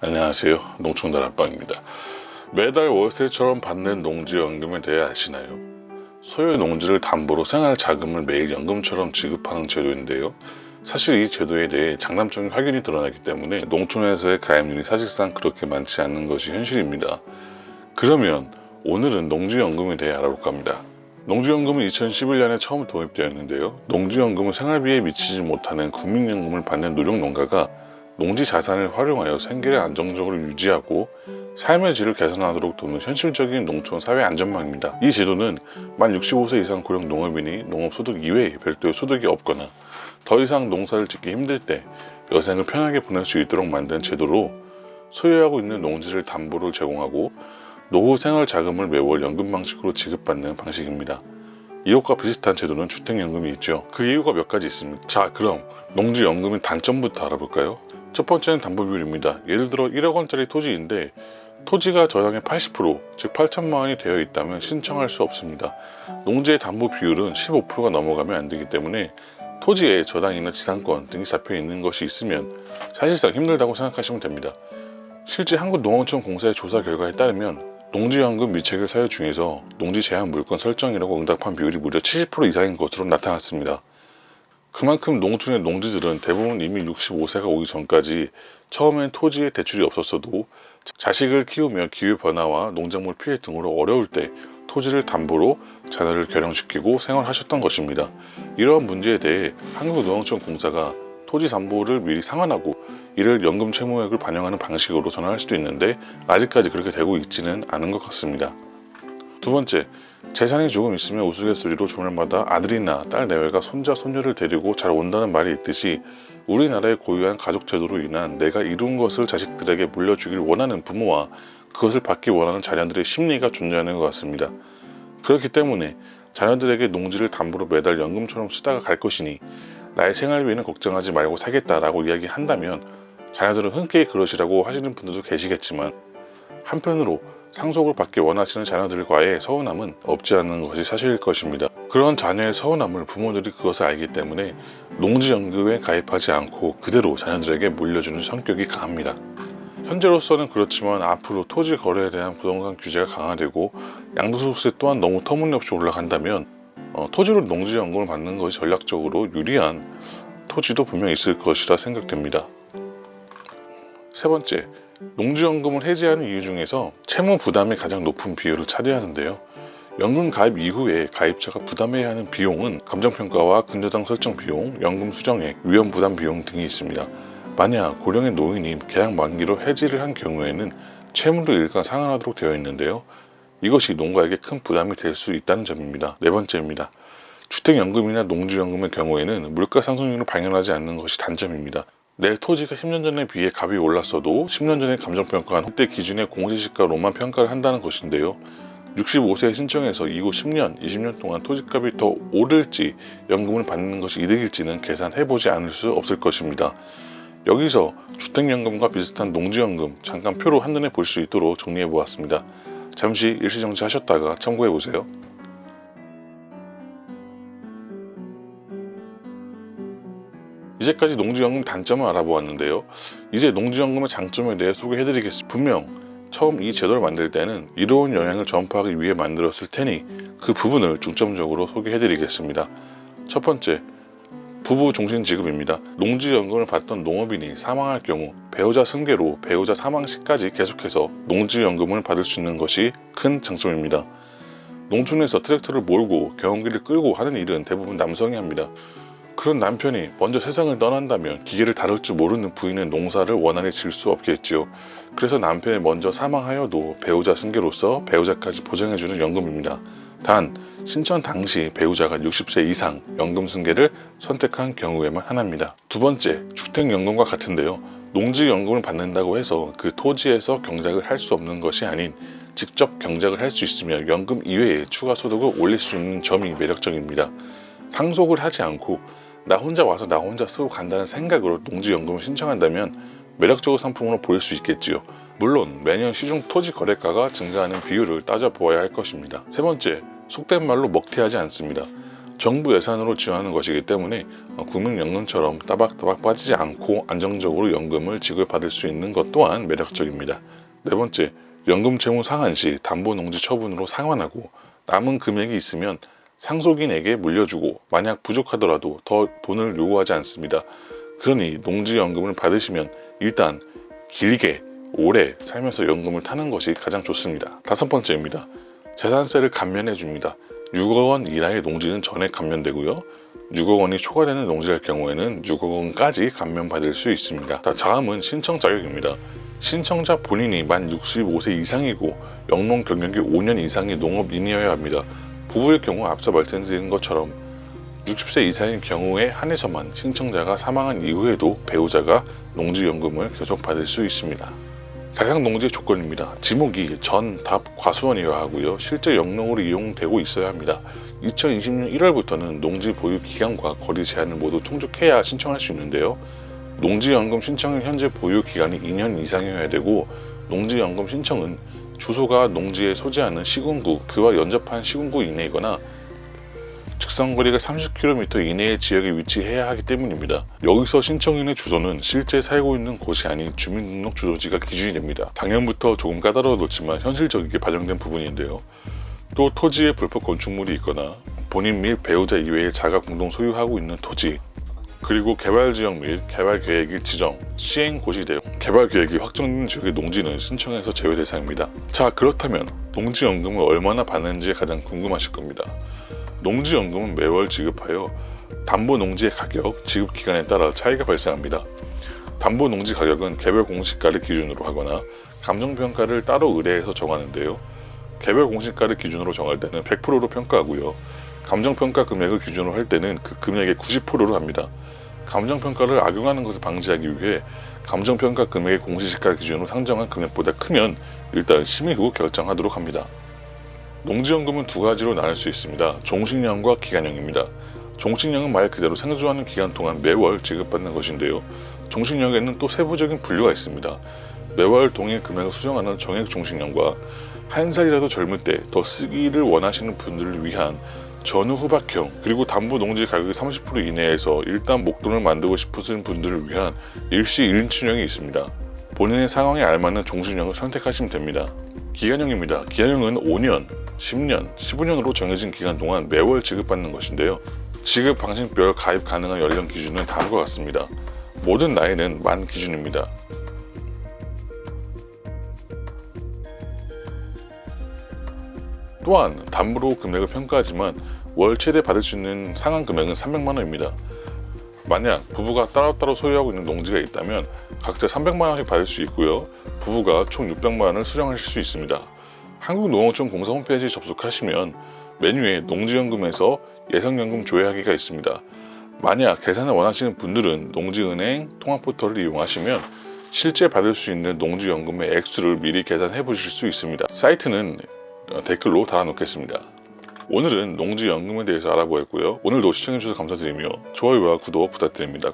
안녕하세요, 농촌다락방입니다. 매달 월세처럼 받는 농지연금에 대해 아시나요? 소유의 농지를 담보로 생활자금을 매일 연금처럼 지급하는 제도인데요. 사실 이 제도에 대해 장단점이 확연히 드러나기 때문에 농촌에서의 가입률이 사실상 그렇게 많지 않는 것이 현실입니다. 그러면 오늘은 농지연금에 대해 알아볼까 합니다. 농지연금은 2011년에 처음 도입되었는데요. 농지연금은 생활비에 미치지 못하는 국민연금을 받는 노령농가가 농지 자산을 활용하여 생계를 안정적으로 유지하고 삶의 질을 개선하도록 도는 현실적인 농촌 사회 안전망입니다. 이 제도는 만 65세 이상 고령 농업인이 농업소득 이외에 별도의 소득이 없거나 더 이상 농사를 짓기 힘들 때 여생을 편하게 보낼 수 있도록 만든 제도로 소유하고 있는 농지를 담보로 제공하고 노후 생활 자금을 매월 연금 방식으로 지급받는 방식입니다. 이것과 비슷한 제도는 주택연금이 있죠. 그 이유가 몇 가지 있습니다. 자, 그럼 농지연금의 단점부터 알아볼까요? 첫 번째는 담보 비율입니다. 예를 들어 1억 원짜리 토지인데 토지가 저당의 80%, 즉 8천만 원이 되어 있다면 신청할 수 없습니다. 농지의 담보 비율은 15%가 넘어가면 안 되기 때문에 토지에 저당이나 지상권 등이 잡혀 있는 것이 있으면 사실상 힘들다고 생각하시면 됩니다. 실제 한국농어촌공사의 조사 결과에 따르면 농지연금 미체결 사유 중에서 농지 제한 물건 설정이라고 응답한 비율이 무려 70% 이상인 것으로 나타났습니다. 그만큼 농촌의 농지들은 대부분 이미 65세가 오기 전까지 처음엔 토지에 대출이 없었어도 자식을 키우며 기후변화와 농작물 피해 등으로 어려울 때 토지를 담보로 자녀를 결혼시키고 생활하셨던 것입니다. 이러한 문제에 대해 한국농어촌공사가 토지 담보를 미리 상환하고 이를 연금 채무액을 반영하는 방식으로 전환할 수도 있는데 아직까지 그렇게 되고 있지는 않은 것 같습니다. 두 번째, 재산이 조금 있으면 우스갯소리로 주말마다 아들이나 딸 내외가 손자, 손녀를 데리고 잘 온다는 말이 있듯이 우리나라의 고유한 가족 제도로 인한 내가 이룬 것을 자식들에게 물려주길 원하는 부모와 그것을 받기 원하는 자녀들의 심리가 존재하는 것 같습니다. 그렇기 때문에 자녀들에게 농지를 담보로 매달 연금처럼 쓰다가 갈 것이니 나의 생활비는 걱정하지 말고 사겠다라고 이야기한다면 자녀들은 흔쾌히 그러시라고 하시는 분들도 계시겠지만 한편으로 상속을 받기 원하시는 자녀들과의 서운함은 없지 않은 것이 사실일 것입니다. 그런 자녀의 서운함을 부모들이 그것을 알기 때문에 농지연금에 가입하지 않고 그대로 자녀들에게 물려주는 성격이 강합니다. 현재로서는 그렇지만 앞으로 토지 거래에 대한 부동산 규제가 강화되고 양도소득세 또한 너무 터무니없이 올라간다면 토지로 농지연금을 받는 것이 전략적으로 유리한 토지도 분명히 있을 것이라 생각됩니다. 세 번째, 농지연금을 해지하는 이유 중에서 채무 부담이 가장 높은 비율을 차지하는데요. 연금 가입 이후에 가입자가 부담해야 하는 비용은 감정평가와 근저당 설정 비용, 연금 수정액, 위험 부담 비용 등이 있습니다. 만약 고령의 노인이 계약 만기로 해지를 한 경우에는 채무를 일간 상환하도록 되어 있는데요. 이것이 농가에게 큰 부담이 될 수 있다는 점입니다. 네 번째입니다. 주택연금이나 농지연금의 경우에는 물가 상승률을 반영하지 않는 것이 단점입니다. 내 토지가 10년 전에 비해 값이 올랐어도 10년 전에 감정평가한 그때 기준의 공시지가로만 평가를 한다는 것인데요. 65세에 신청해서 이후 10년, 20년 동안 토지값이 더 오를지 연금을 받는 것이 이득일지는 계산해보지 않을 수 없을 것입니다. 여기서 주택연금과 비슷한 농지연금 잠깐 표로 한눈에 볼 수 있도록 정리해보았습니다. 잠시 일시정지 하셨다가 참고해보세요. 이제까지 농지연금 단점을 알아보았는데요. 이제 농지연금의 장점에 대해 소개해드리겠습니다. 분명 처음 이 제도를 만들 때는 이로운 영향을 전파하기 위해 만들었을 테니 그 부분을 중점적으로 소개해드리겠습니다. 첫 번째, 부부 종신 지급입니다. 농지연금을 받던 농업인이 사망할 경우 배우자 승계로 배우자 사망 시까지 계속해서 농지연금을 받을 수 있는 것이 큰 장점입니다. 농촌에서 트랙터를 몰고 경운기를 끌고 하는 일은 대부분 남성이 합니다. 그런 남편이 먼저 세상을 떠난다면 기계를 다룰 줄 모르는 부인은 농사를 원활히 지을 수 없겠지요. 그래서 남편이 먼저 사망하여도 배우자 승계로서 배우자까지 보장해주는 연금입니다. 단 신청 당시 배우자가 60세 이상 연금 승계를 선택한 경우에만 하나입니다. 두 번째, 주택연금과 같은데요. 농지연금을 받는다고 해서 그 토지에서 경작을 할 수 없는 것이 아닌 직접 경작을 할 수 있으며 연금 이외에 추가 소득을 올릴 수 있는 점이 매력적입니다. 상속을 하지 않고 나 혼자 와서 나 혼자 쓰고 간다는 생각으로 농지연금을 신청한다면 매력적인 상품으로 보일 수 있겠지요. 물론 매년 시중 토지 거래가가 증가하는 비율을 따져보아야 할 것입니다. 세 번째, 속된 말로 먹튀하지 않습니다. 정부 예산으로 지원하는 것이기 때문에 국민연금처럼 따박따박 빠지지 않고 안정적으로 연금을 지급받을 수 있는 것 또한 매력적입니다. 네 번째, 연금 채무 상환 시 담보농지 처분으로 상환하고 남은 금액이 있으면 상속인에게 물려주고 만약 부족하더라도 더 돈을 요구하지 않습니다. 그러니 농지연금을 받으시면 일단 길게 오래 살면서 연금을 타는 것이 가장 좋습니다. 다섯 번째입니다. 재산세를 감면해 줍니다. 6억 원 이하의 농지는 전액 감면되고요. 6억 원이 초과되는 농지할 경우에는 6억 원까지 감면받을 수 있습니다. 다음은 신청 자격입니다. 신청자 본인이 만 65세 이상이고 영농 경력이 5년 이상의 농업인이어야 합니다. 부부의 경우 앞서 말씀드린 것처럼 60세 이상인 경우에 한해서만 신청자가 사망한 이후에도 배우자가 농지연금을 계속 받을 수 있습니다. 가상 농지의 조건입니다. 지목이 전, 답, 과수원이어야 하고요. 실제 영농으로 이용되고 있어야 합니다. 2020년 1월부터는 농지 보유 기간과 거리 제한을 모두 충족해야 신청할 수 있는데요. 농지연금 신청은 현재 보유 기간이 2년 이상이어야 되고 농지연금 신청은 주소가 농지에 소재하는 시군구, 그와 연접한 시군구 이내이거나 직선거리가 30km 이내의 지역에 위치해야 하기 때문입니다. 여기서 신청인의 주소는 실제 살고 있는 곳이 아닌 주민등록 주소지가 기준이 됩니다. 작년부터 조금 까다로워졌지만 현실적이게 반영된 부분인데요. 또 토지에 불법 건축물이 있거나 본인 및 배우자 이외의 자가 공동 소유하고 있는 토지, 그리고 개발지역 및 개발계획이 지정, 시행 고시되어 개발계획이 확정된 지역의 농지는 신청에서 제외 대상입니다. 자, 그렇다면 농지연금을 얼마나 받는지 가장 궁금하실 겁니다. 농지연금은 매월 지급하여 담보농지의 가격, 지급기간에 따라 차이가 발생합니다. 담보농지 가격은 개별 공시가를 기준으로 하거나 감정평가를 따로 의뢰해서 정하는데요. 개별 공시가를 기준으로 정할 때는 100%로 평가하고요. 감정평가 금액을 기준으로 할 때는 그 금액의 90%로 합니다. 감정평가를 악용하는 것을 방지하기 위해 감정평가 금액의 공시시가 기준으로 상정한 금액보다 크면 일단 심의 후 결정하도록 합니다. 농지연금은 두 가지로 나눌 수 있습니다. 종식령과 기간형입니다. 종식령은 말 그대로 생존하는 기간 동안 매월 지급받는 것인데요. 종식령에는 또 세부적인 분류가 있습니다. 매월 동일 금액을 수정하는 정액 종식령과 한 살이라도 젊을 때 더 쓰기를 원하시는 분들을 위한 전후 후박형, 그리고 담보 농지 가격이 30% 이내에서 일단 목돈을 만들고 싶으신 분들을 위한 일시 1인칭형이 있습니다. 본인의 상황에 알맞는 종식령을 선택하시면 됩니다. 기간형입니다. 기간형은 5년, 10년, 15년으로 정해진 기간 동안 매월 지급받는 것인데요. 지급 방식별 가입 가능한 연령 기준은 다음과 같습니다. 모든 나이는 만 기준입니다. 또한 담보로 금액을 평가하지만 월 최대 받을 수 있는 상한 금액은 300만 원입니다. 만약 부부가 따로따로 소유하고 있는 농지가 있다면 각자 300만 원씩 받을 수 있고요. 부부가 총 600만 원을 수령하실 수 있습니다. 한국농어촌 공사 홈페이지에 접속하시면 메뉴에 농지연금에서 예상연금 조회하기가 있습니다. 만약 계산을 원하시는 분들은 농지은행 통합포털을 이용하시면 실제 받을 수 있는 농지연금의 액수를 미리 계산해 보실 수 있습니다. 사이트는 댓글로 달아놓겠습니다. 오늘은 농지연금에 대해서 알아보았고요. 오늘도 시청해주셔서 감사드리며 좋아요와 구독 부탁드립니다.